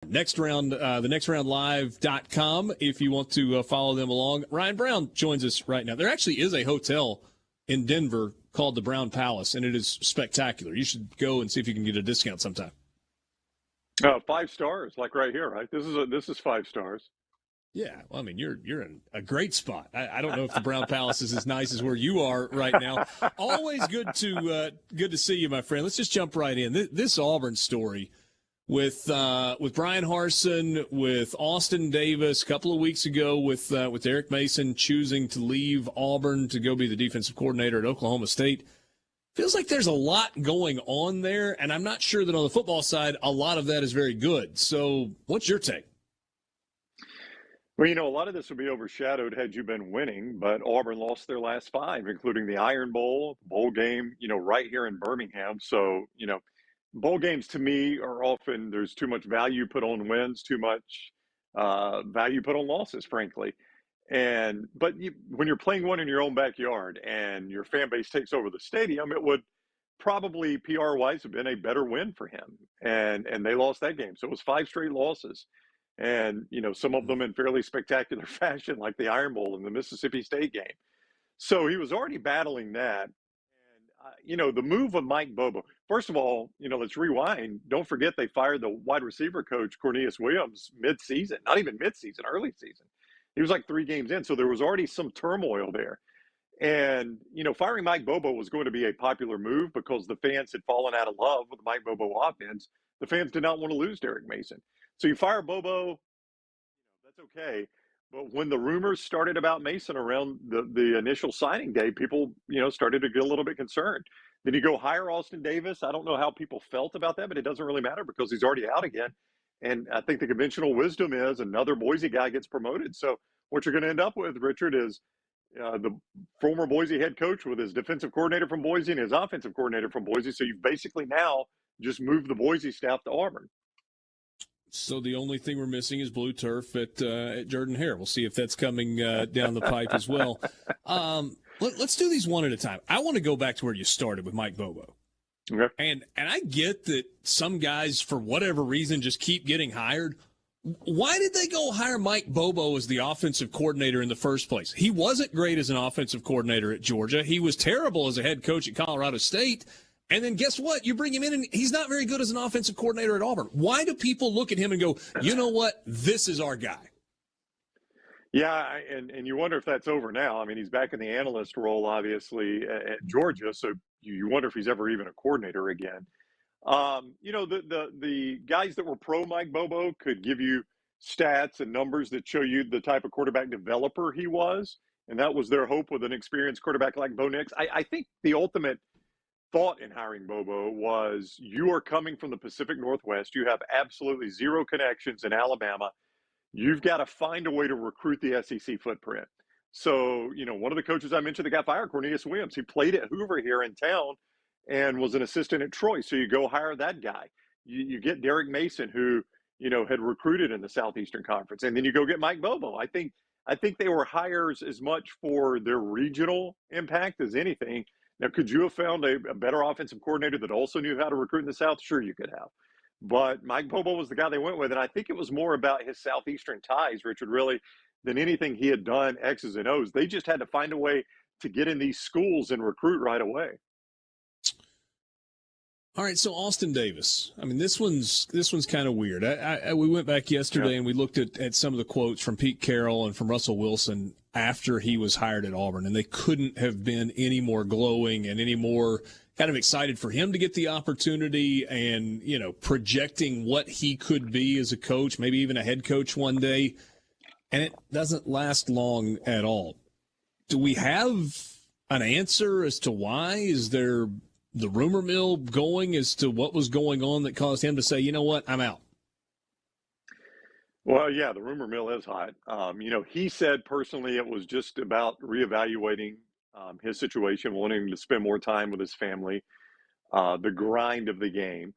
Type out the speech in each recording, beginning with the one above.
thenextroundlive.com if you want to follow them along. Ryan Brown joins us right now. There actually is a hotel in Denver called the Brown Palace, and it is spectacular. You should go and see if you can get a discount sometime. 5 stars, like right here, right? This is 5 stars. Yeah, well, I mean, you're in a great spot. I don't know if the Brown Palace is as nice as where you are right now. Always good to see you, my friend. Let's just jump right in. This Auburn story with Brian Harsin, with Austin Davis a couple of weeks ago, with Derrick Mason choosing to leave Auburn to go be the defensive coordinator at Oklahoma State. Feels like there's a lot going on there, and I'm not sure that on the football side a lot of that is very good. So, what's your take? Well, a lot of this would be overshadowed had you been winning, but Auburn lost their last 5, including the Iron Bowl game, right here in Birmingham. So, bowl games to me are often there's too much value put on wins, too much value put on losses, frankly. But when you're playing one in your own backyard and your fan base takes over the stadium, it would probably PR-wise have been a better win for him. And they lost that game. So it was 5 straight losses. And, some of them in fairly spectacular fashion, like the Iron Bowl and the Mississippi State game. So he was already battling that. And, the move of Mike Bobo, first of all, let's rewind. Don't forget they fired the wide receiver coach, Cornelius Williams, mid-season, not even mid-season, early season. He was like 3 games in. So there was already some turmoil there. And, firing Mike Bobo was going to be a popular move because the fans had fallen out of love with the Mike Bobo offense. The fans did not want to lose Derrick Mason. So you fire Bobo, that's okay. But when the rumors started about Mason around the initial signing day, people, started to get a little bit concerned. Then you go hire Austin Davis. I don't know how people felt about that, but it doesn't really matter because he's already out again. And I think the conventional wisdom is another Boise guy gets promoted. So what you're going to end up with, Richard, is the former Boise head coach with his defensive coordinator from Boise and his offensive coordinator from Boise. So you've basically now just moved the Boise staff to Auburn. So the only thing we're missing is blue turf at Jordan-Hare. We'll see if that's coming down the pipe as well. Let's do these one at a time. I want to go back to where you started with Mike Bobo. Okay. And I get that some guys, for whatever reason, just keep getting hired. Why did they go hire Mike Bobo as the offensive coordinator in the first place? He wasn't great as an offensive coordinator at Georgia. He was terrible as a head coach at Colorado State. And then guess what? You bring him in, and he's not very good as an offensive coordinator at Auburn. Why do people look at him and go, you know what? This is our guy. Yeah, and you wonder if that's over now. I mean, he's back in the analyst role, obviously, at Georgia, so you wonder if he's ever even a coordinator again. The guys that were pro Mike Bobo could give you stats and numbers that show you the type of quarterback developer he was, and that was their hope with an experienced quarterback like Bo Nix. I think the ultimate thought in hiring Bobo was you are coming from the Pacific Northwest. You have absolutely zero connections in Alabama. You've got to find a way to recruit the SEC footprint. So, one of the coaches I mentioned that got fired, Cornelius Williams, he played at Hoover here in town and was an assistant at Troy. So you go hire that guy. You get Derrick Mason, who, had recruited in the Southeastern Conference. And then you go get Mike Bobo. I think they were hires as much for their regional impact as anything. Now, could you have found a better offensive coordinator that also knew how to recruit in the South? Sure, you could have. But Mike Bobo was the guy they went with, and I think it was more about his Southeastern ties, Richard, really, than anything he had done X's and O's. They just had to find a way to get in these schools and recruit right away. All right, so Austin Davis. I mean, this one's kind of weird. We went back yesterday and we looked at some of the quotes from Pete Carroll and from Russell Wilson after he was hired at Auburn, and they couldn't have been any more glowing and any more kind of excited for him to get the opportunity and, projecting what he could be as a coach, maybe even a head coach one day. And it doesn't last long at all. Do we have an answer as to why? Is there the rumor mill going as to what was going on that caused him to say, you know what, I'm out? Well, yeah, the rumor mill is hot. He said personally it was just about reevaluating his situation, wanting to spend more time with his family, the grind of the game.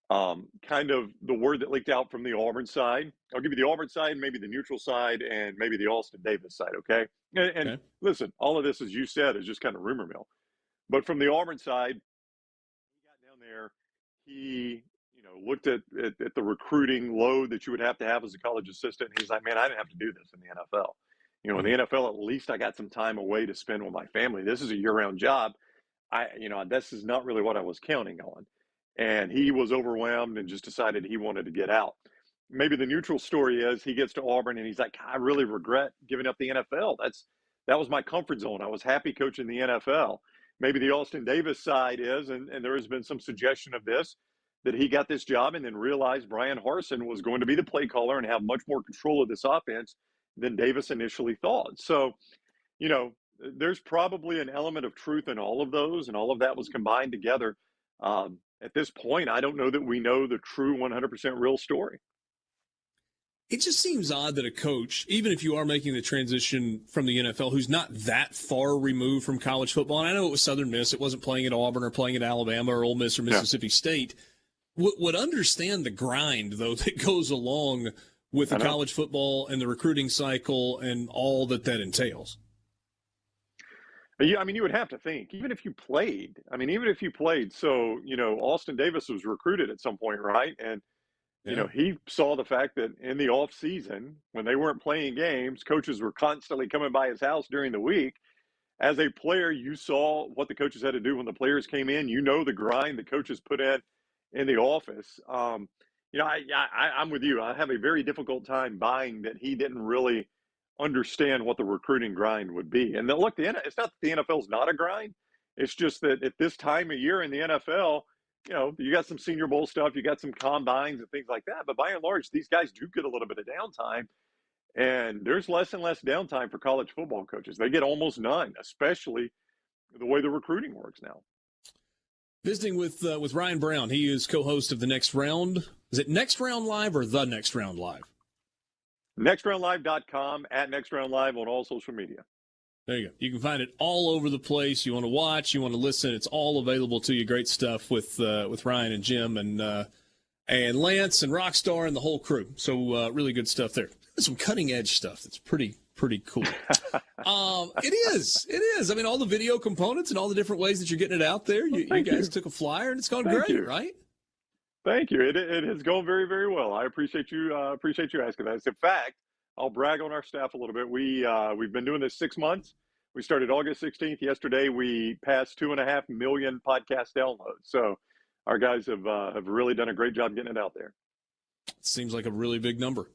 Kind of the word that leaked out from the Auburn side. I'll give you the Auburn side, maybe the neutral side, and maybe the Austin Davis side, okay? And Okay. Listen, all of this, as you said, is just kind of rumor mill. But from the Auburn side, he got down there. He, looked at the recruiting load that you would have to have as a college assistant. He's like, man, I didn't have to do this in the NFL. In the NFL, at least I got some time away to spend with my family. This is a year-round job. This is not really what I was counting on. And he was overwhelmed and just decided he wanted to get out. Maybe the neutral story is he gets to Auburn and he's like, I really regret giving up the NFL. That was my comfort zone. I was happy coaching the NFL. Maybe the Austin Davis side is, and there has been some suggestion of this, that he got this job and then realized Brian Harsin was going to be the play caller and have much more control of this offense than Davis initially thought. So, there's probably an element of truth in all of those, and all of that was combined together. At this point, I don't know that we know the true 100% real story. It just seems odd that a coach, even if you are making the transition from the NFL, who's not that far removed from college football, and I know it was Southern Miss, it wasn't playing at Auburn or playing at Alabama or Ole Miss or Mississippi State, would understand the grind, though, that goes along with the college football and the recruiting cycle and all that entails. Yeah, you would have to think, even if you played. So, Austin Davis was recruited at some point, right? And he saw the fact that in the off season, when they weren't playing games, coaches were constantly coming by his house during the week. As a player, you saw what the coaches had to do when the players came in. The grind the coaches put in the office. I'm with you. I have a very difficult time buying that he didn't really understand what the recruiting grind would be. And then, look, it's not that the NFL is not a grind. It's just that at this time of year in the NFL, you got some Senior Bowl stuff, you got some combines and things like that. But by and large, these guys do get a little bit of downtime. And there's less and less downtime for college football coaches. They get almost none, especially the way the recruiting works now. Visiting with Ryan Brown. He is co-host of The Next Round. Is it Next Round Live or The Next Round Live? NextRoundLive.com, at Next Round Live on all social media. There you go. You can find it all over the place. You want to watch, you want to listen. It's all available to you. Great stuff with Ryan and Jim and Lance and Rockstar and the whole crew. So really good stuff there. Some cutting edge stuff that's pretty cool. It is. All the video components and all the different ways that you're getting it out there. You guys took a flyer and it's gone great, right? Thank you. It has gone very, very well. I appreciate you asking that. In fact, I'll brag on our staff a little bit. We've been doing this 6 months. We started August 16th. Yesterday, we passed 2.5 million podcast downloads. So our guys have really done a great job getting it out there. Seems like a really big number.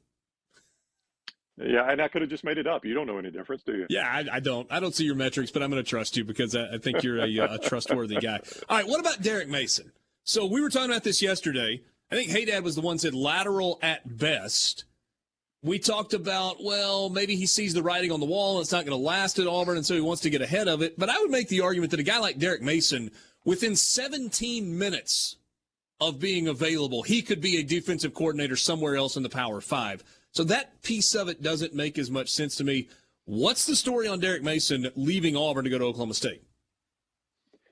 Yeah, and I could have just made it up. You don't know any difference, do you? Yeah, I don't. I don't see your metrics, but I'm going to trust you because I think you're a trustworthy guy. All right, what about Derrick Mason? So we were talking about this yesterday. I think Haydad was the one that said lateral at best. We talked about, well, maybe he sees the writing on the wall and it's not going to last at Auburn, and so he wants to get ahead of it. But I would make the argument that a guy like Derrick Mason, within 17 minutes of being available, he could be a defensive coordinator somewhere else in the Power Five. So that piece of it doesn't make as much sense to me. What's the story on Derrick Mason leaving Auburn to go to Oklahoma State?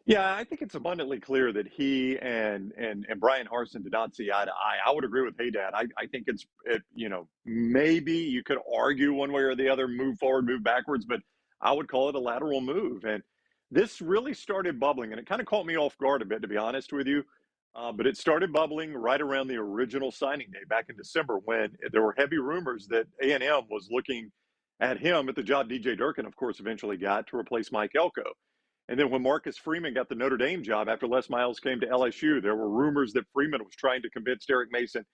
Yeah, I think it's abundantly clear that he and Brian Harsin did not see eye to eye. I would agree with Haydad. I think maybe you could argue one way or the other, move forward, move backwards, but I would call it a lateral move. And this really started bubbling, and it kind of caught me off guard a bit, to be honest with you. But it started bubbling right around the original signing day back in December, when there were heavy rumors that A&M was looking at him at the job DJ Durkin, of course, eventually got to replace Mike Elko. And then when Marcus Freeman got the Notre Dame job after Les Miles came to LSU, there were rumors that Freeman was trying to convince Derrick Mason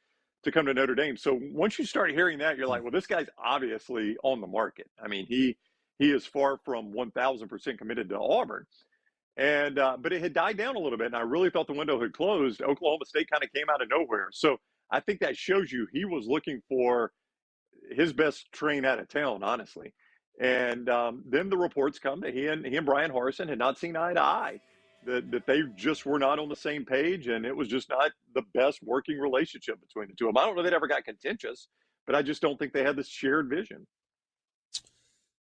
to come to Notre Dame. So once you start hearing that, you're like, well, this guy's obviously on the market. He is far from 1,000% committed to Auburn. And but it had died down a little bit, and I really thought the window had closed. Oklahoma State kind of came out of nowhere. So I think that shows you he was looking for his best train out of town, honestly. And then the reports come that he and Brian Harsin had not seen eye to eye, that they just were not on the same page, and it was just not the best working relationship between the two of them. I don't know if they'd ever got contentious, but I just don't think they had this shared vision.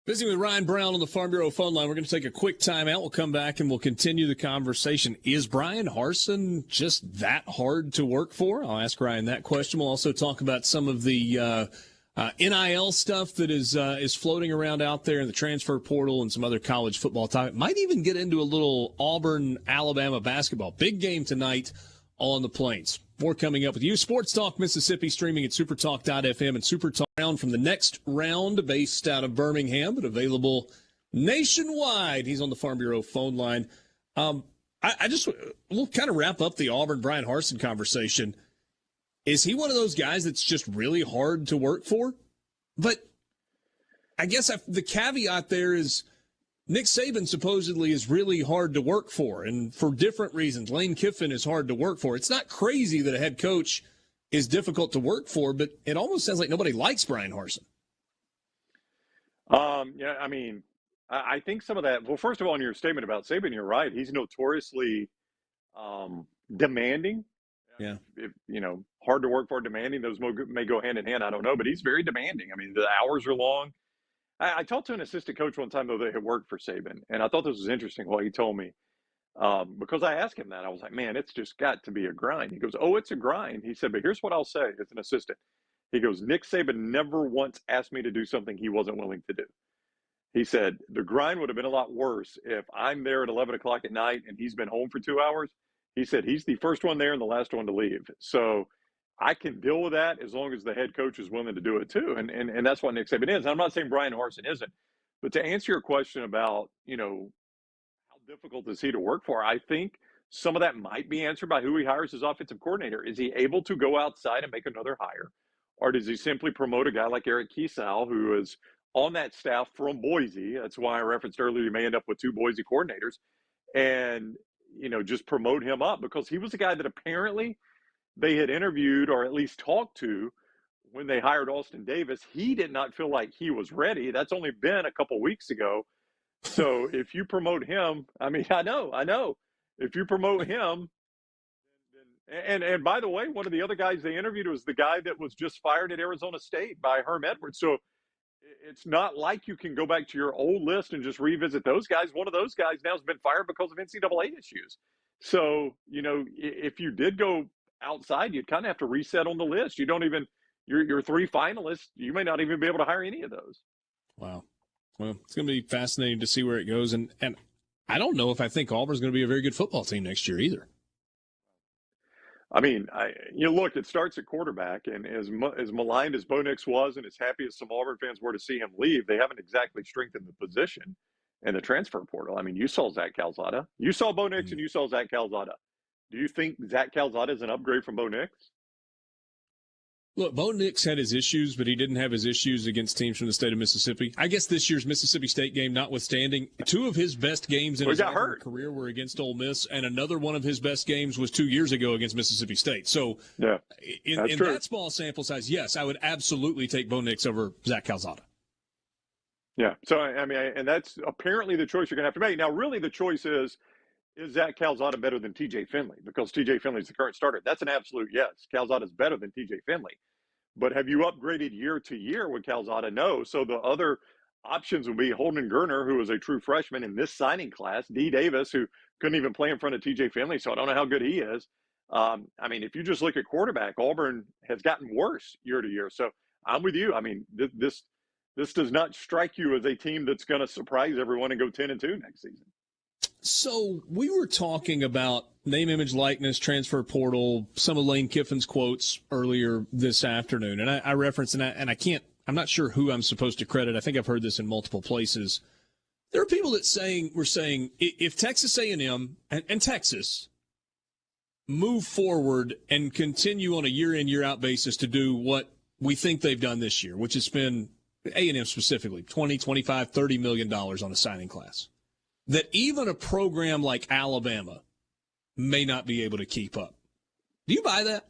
Visiting with Ryan Brown on the Farm Bureau phone line. We're going to take a quick time out. We'll come back and we'll continue the conversation. Is Brian Harsin just that hard to work for? I'll ask Ryan that question. We'll also talk about some of the NIL stuff that is floating around out there in the transfer portal and some other college football topic. Might even get into a little Auburn, Alabama basketball. Big game tonight on the Plains. More coming up with you. Sports Talk Mississippi, streaming at supertalk.fm and SuperTalk round from the next round, based out of Birmingham, but available nationwide. He's on the Farm Bureau phone line. We'll kind of wrap up the Auburn Brian Harsin conversation. Is he one of those guys that's just really hard to work for? But I guess the caveat there is Nick Saban supposedly is really hard to work for, and for different reasons. Lane Kiffin is hard to work for. It's not crazy that a head coach is difficult to work for, but it almost sounds like nobody likes Brian Harsin. Yeah, I mean, I think some of that. Well, first of all, in your statement about Saban, you're right. He's notoriously demanding. Yeah. If, hard to work for, demanding. Those may go hand in hand. I don't know, but he's very demanding. I mean, the hours are long. I talked to an assistant coach one time, though, that had worked for Saban, and I thought this was interesting what he told me. Because I asked him that. I was like, man, it's just got to be a grind. He goes, oh, it's a grind. He said, but here's what I'll say as an assistant. He goes, Nick Saban never once asked me to do something he wasn't willing to do. He said, the grind would have been a lot worse if I'm there at 11 o'clock at night and he's been home for 2 hours. He said, he's the first one there and the last one to leave. So I can deal with that as long as the head coach is willing to do it too. And that's what Nick Saban is. And I'm not saying Brian Harsin isn't. But to answer your question about, how difficult is he to work for, I think some of that might be answered by who he hires as offensive coordinator. Is he able to go outside and make another hire? Or does he simply promote a guy like Eric Kiesau, who is on that staff from Boise? That's why I referenced earlier, you may end up with 2 Boise coordinators. And, just promote him up, because he was a guy that apparently they had interviewed or at least talked to when they hired Austin Davis. He did not feel like he was ready. That's only been a couple weeks ago. So if you promote him, I mean, I know. If you promote him, and by the way, one of the other guys they interviewed was the guy that was just fired at Arizona State by Herm Edwards. So it's not like you can go back to your old list and just revisit those guys. One of those guys now has been fired because of NCAA issues. So, if you did go outside, you'd kind of have to reset on the list. You don't even, your 3 finalists, you may not even be able to hire any of those. Wow. Well, it's going to be fascinating to see where it goes. And I don't know if I think Auburn's going to be a very good football team next year either. I mean, look, it starts at quarterback, and as maligned as Bo Nix was and as happy as some Auburn fans were to see him leave, they haven't exactly strengthened the position in the transfer portal. I mean, you saw Zach Calzada. You saw Bo Nix and you saw Zach Calzada. Do you think Zach Calzada is an upgrade from Bo Nix? Look, Bo Nix had his issues, but he didn't have his issues against teams from the state of Mississippi. I guess this year's Mississippi State game notwithstanding, 2 of his best games in his career were against Ole Miss, and another one of his best games was 2 years ago against Mississippi State. So yeah, in that small sample size, yes, I would absolutely take Bo Nix over Zach Calzada. Yeah, so, I mean, and that's apparently the choice you're going to have to make. Now, really the choice is Zach Calzada better than TJ Finley? Because TJ Finley is the current starter. That's an absolute yes. Calzada is better than TJ Finley. But have you upgraded year to year with Calzada? No. So the other options would be Holden Gerner, who was a true freshman in this signing class, D. Davis, who couldn't even play in front of TJ Finley, so I don't know how good he is. I mean, if you just look at quarterback, Auburn has gotten worse year to year. So I'm with you. I mean, this does not strike you as a team that's going to surprise everyone and go 10-2 next season. So we were talking about name, image, likeness, transfer portal, some of Lane Kiffin's quotes earlier this afternoon. And I referenced, I'm not sure who I'm supposed to credit. I think I've heard this in multiple places. There are people that were saying if Texas A&M and Texas move forward and continue on a year-in, year-out basis to do what we think they've done this year, which has been A&M specifically, $20, $25, $30 million on a signing class, that even a program like Alabama may not be able to keep up. Do you buy that?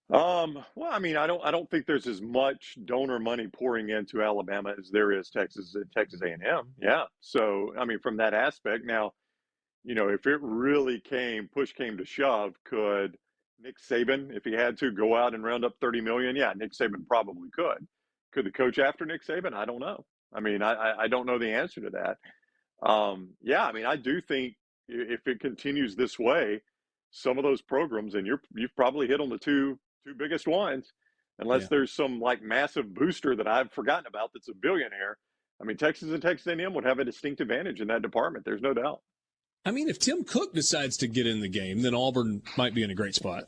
Well, I mean, I don't think there's as much donor money pouring into Alabama as there is Texas A&M. Yeah. So, I mean, from that aspect, now, if it really push came to shove, could Nick Saban, if he had to, go out and round up $30 million? Yeah, Nick Saban probably could. Could the coach after Nick Saban? I don't know. I mean, I don't know the answer to that. Yeah, I mean, I do think if it continues this way, some of those programs, and you've probably hit on the two biggest ones, unless there's some like massive booster that I've forgotten about that's a billionaire. I mean, Texas and Texas A&M would have a distinct advantage in that department. There's no doubt. I mean, if Tim Cook decides to get in the game, then Auburn might be in a great spot.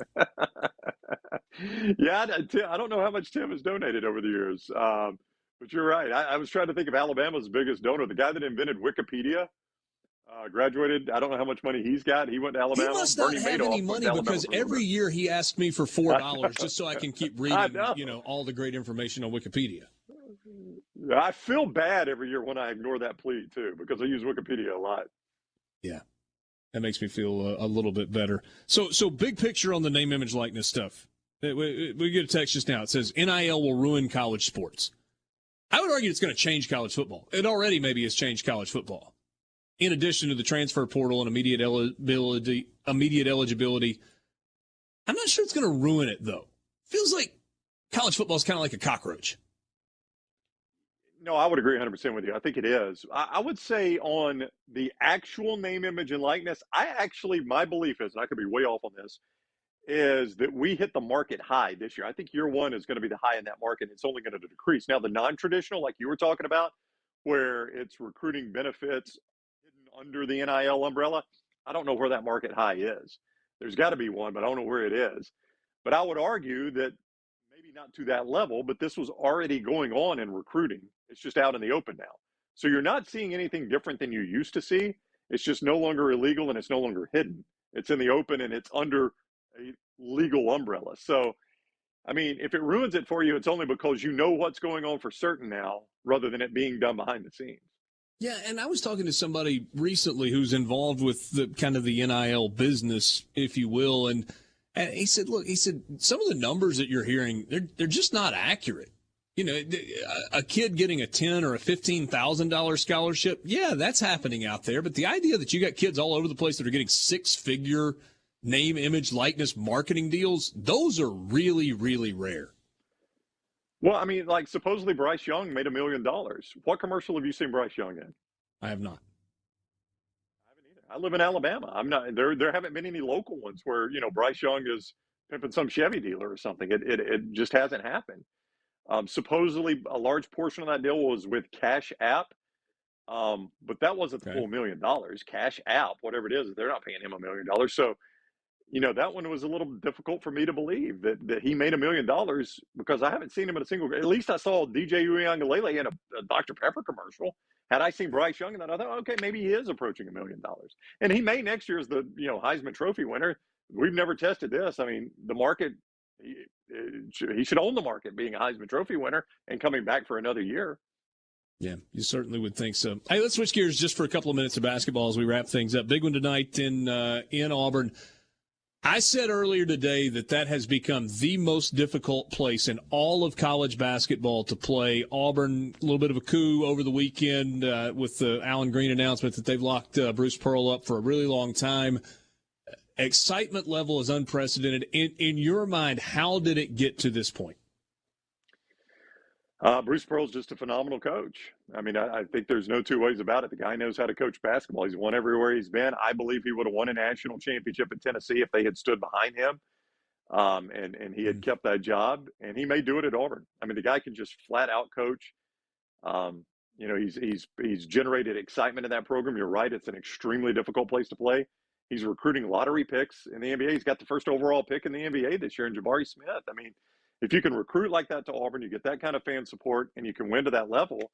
Yeah, I don't know how much Tim has donated over the years, but you're right. I was trying to think of Alabama's biggest donor, the guy that invented Wikipedia. Graduated. I don't know how much money he's got. He went to He Alabama. must not Bernie have Madoff any went money to Alabama because for a little every bit. year he asks me for $4 just so I can keep reading, know. all the great information on Wikipedia. I feel bad every year when I ignore that plea too, because I use Wikipedia a lot. Yeah, that makes me feel a little bit better. So big picture on the name, image, likeness stuff. We get a text just now. It says NIL will ruin college sports. I would argue it's going to change college football. It already maybe has changed college football. In addition to the transfer portal and immediate eligibility, I'm not sure it's going to ruin it, though. Feels like college football is kind of like a cockroach. No, I would agree 100% with you. I think it is. I would say on the actual name, image, and likeness, my belief is, and I could be way off on this, is that we hit the market high this year. I think year one is going to be the high in that market. It's only going to decrease. Now, the non-traditional, like you were talking about, where it's recruiting benefits hidden under the NIL umbrella, I don't know where that market high is. There's got to be one, but I don't know where it is. But I would argue that maybe not to that level, but this was already going on in recruiting. It's just out in the open now. So you're not seeing anything different than you used to see. It's just no longer illegal and it's no longer hidden. It's in the open and it's under a legal umbrella. So, I mean, if it ruins it for you, it's only because you know what's going on for certain now rather than it being done behind the scenes. Yeah, and I was talking to somebody recently who's involved with the kind of the NIL business, if you will, and he said, look, some of the numbers that you're hearing, they're just not accurate. You know, a kid getting a $10,000 or a $15,000 scholarship, yeah, that's happening out there. But the idea that you got kids all over the place that are getting six-figure name, image, likeness marketing deals, those are really, really rare. Well, I mean, like supposedly Bryce Young made $1 million. What commercial have you seen Bryce Young in? I have not. I haven't either. I live in Alabama. I'm not there. There haven't been any local ones where Bryce Young is pimping some Chevy dealer or something. It just hasn't happened. Supposedly, a large portion of that deal was with Cash App, but that wasn't the full $1 million. Cash App, whatever it is, they're not paying him $1 million. So, that one was a little difficult for me to believe that he made $1 million because I haven't seen him in a single. At least I saw DJ Uiagalelei in a Dr. Pepper commercial. Had I seen Bryce Young, and then I thought, okay, maybe he is approaching $1 million, and he may next year as the Heisman Trophy winner. We've never tested this. I mean, the market. He should own the market, being a Heisman Trophy winner and coming back for another year. Yeah, you certainly would think so. Hey, let's switch gears just for a couple of minutes of basketball as we wrap things up. Big one tonight in Auburn. I said earlier today that has become the most difficult place in all of college basketball to play. Auburn, a little bit of a coup over the weekend with the Allen Green announcement that they've locked Bruce Pearl up for a really long time. Excitement level is unprecedented. In your mind, how did it get to this point? Bruce Pearl's just a phenomenal coach. I mean, I think there's no two ways about it. The guy knows how to coach basketball. He's won everywhere he's been. I believe he would have won a national championship at Tennessee if they had stood behind him, and he had kept that job. And he may do it at Auburn. I mean, the guy can just flat out coach. He's generated excitement in that program. You're right; it's an extremely difficult place to play. He's recruiting lottery picks in the NBA. He's got the first overall pick in the NBA this year in Jabari Smith. I mean, if you can recruit like that to Auburn, you get that kind of fan support, and you can win to that level,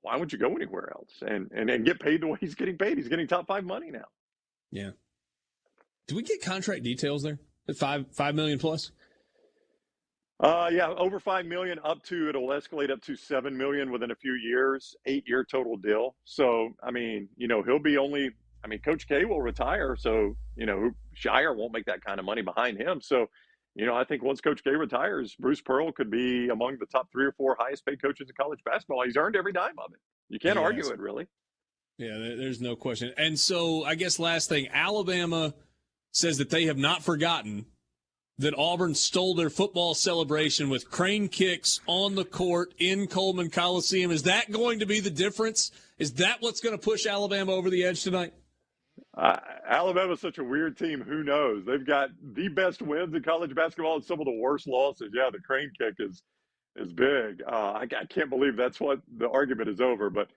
why would you go anywhere else and get paid the way he's getting paid? He's getting top 5 money now. Yeah. Do we get contract details there? $5 million plus? Yeah, over 5 million it'll escalate up to 7 million within a few years, 8-year total deal. So, I mean, he'll be Coach K will retire. So, Shire won't make that kind of money behind him. So, I think once Coach K retires, Bruce Pearl could be among the top 3 or 4 highest paid coaches in college basketball. He's earned every dime of it. You can't argue it, really. Yeah, there's no question. And so I guess last thing, Alabama says that they have not forgotten that Auburn stole their football celebration with crane kicks on the court in Coleman Coliseum. Is that going to be the difference? Is that what's going to push Alabama over the edge tonight? Alabama's such a weird team. Who knows? They've got the best wins in college basketball and some of the worst losses. Yeah, the crane kick is big. I can't believe that's what the argument is over. But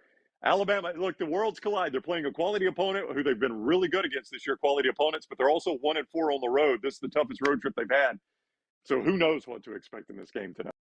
Alabama, look, the worlds collide. They're playing a quality opponent who they've been really good against this year, quality opponents, but they're also 1-4 on the road. This is the toughest road trip they've had. So who knows what to expect in this game tonight.